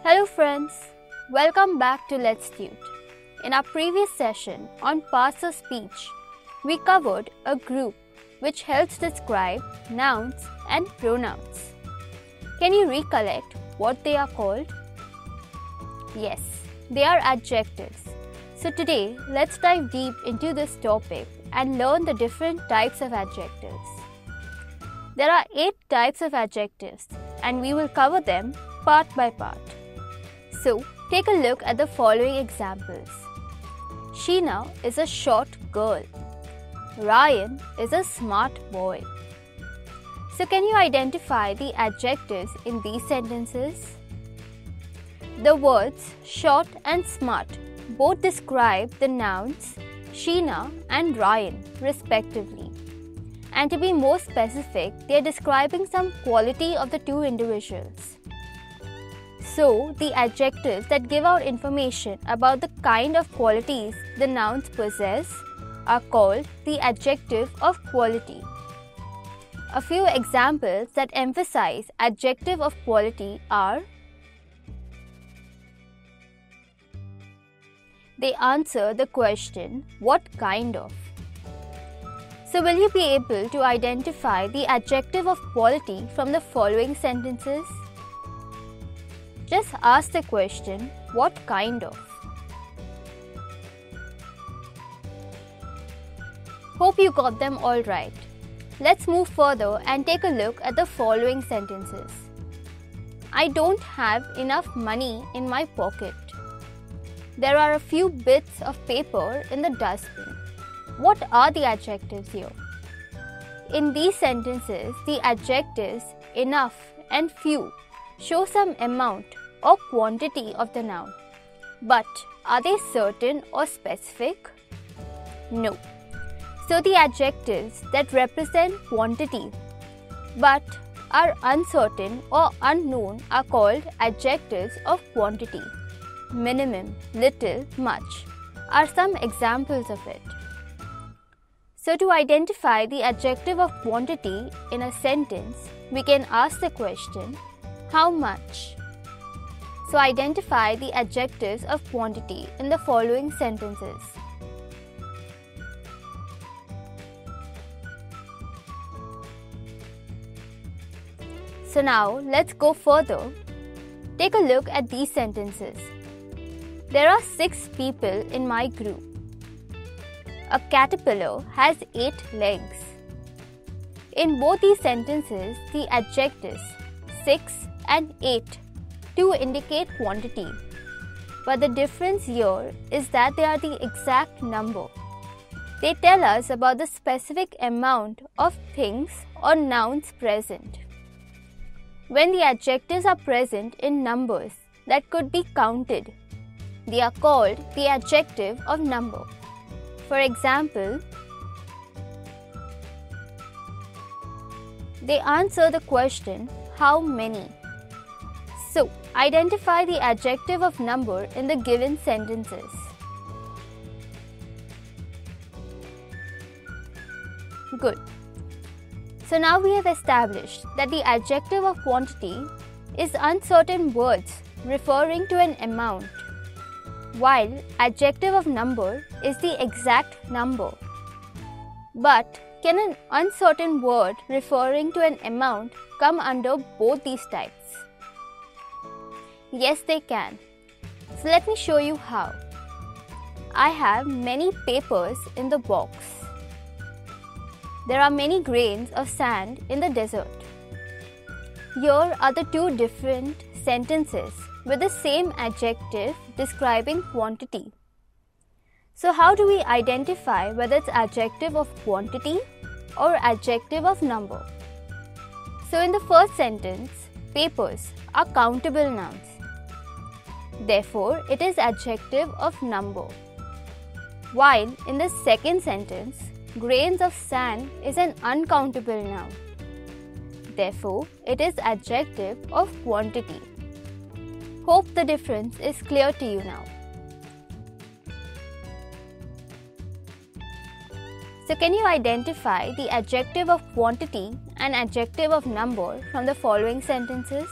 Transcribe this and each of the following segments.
Hello friends, welcome back to Let's Tute. In our previous session on parts of speech, we covered a group which helps describe nouns and pronouns. Can you recollect what they are called? Yes, they are adjectives. So today, let's dive deep into this topic and learn the different types of adjectives. There are 8 types of adjectives and we will cover them part by part. So, take a look at the following examples. Sheena is a short girl. Ryan is a smart boy. So, can you identify the adjectives in these sentences? The words short and smart both describe the nouns Sheena and Ryan respectively. And to be more specific, they are describing some quality of the two individuals. So, the adjectives that give out information about the kind of qualities the nouns possess are called the adjective of quality. A few examples that emphasize adjective of quality are: they answer the question, what kind of? So, will you be able to identify the adjective of quality from the following sentences? Just ask the question, what kind of? Hope you got them all right. Let's move further and take a look at the following sentences. I don't have enough money in my pocket. There are a few bits of paper in the dustbin. What are the adjectives here? In these sentences, the adjectives enough and few show some amount or quantity of the noun. But are they certain or specific? No. So the adjectives that represent quantity but are uncertain or unknown are called adjectives of quantity. Minimum, little, much are some examples of it. So to identify the adjective of quantity in a sentence, we can ask the question, how much? So identify the adjectives of quantity in the following sentences. So now let's go further. Take a look at these sentences. There are 6 people in my group. A caterpillar has 8 legs. In both these sentences, the adjectives 6 and 8 do indicate quantity. But the difference here is that they are the exact number. They tell us about the specific amount of things or nouns present. When the adjectives are present in numbers that could be counted, they are called the adjective of number. For example, they answer the question, how many? So, identify the adjective of number in the given sentences. Good. So now we have established that the adjective of quantity is uncertain words referring to an amount, while adjective of number is the exact number. But can an uncertain word referring to an amount come under both these types? Yes, they can. So let me show you how. I have many papers in the box. There are many grains of sand in the desert. Here are the 2 different sentences with the same adjective describing quantity. So how do we identify whether it's adjective of quantity or adjective of number? So in the first sentence, papers are countable nouns. Therefore, it is adjective of number. While in the second sentence, grains of sand is an uncountable noun. Therefore, it is adjective of quantity. Hope the difference is clear to you now. So can you identify the adjective of quantity and adjective of number from the following sentences?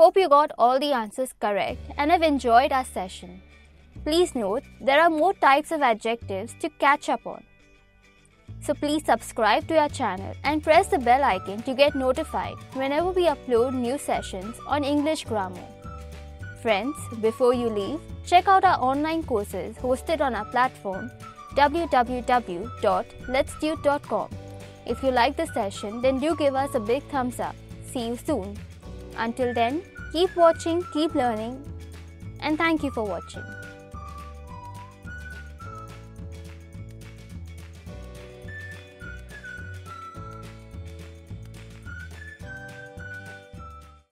Hope you got all the answers correct and have enjoyed our session. Please note, there are more types of adjectives to catch up on. So please subscribe to our channel and press the bell icon to get notified whenever we upload new sessions on English grammar. Friends, before you leave, check out our online courses hosted on our platform www.letstute.com. If you like the session, then do give us a big thumbs up. See you soon. Until then, keep watching, keep learning, and thank you for watching.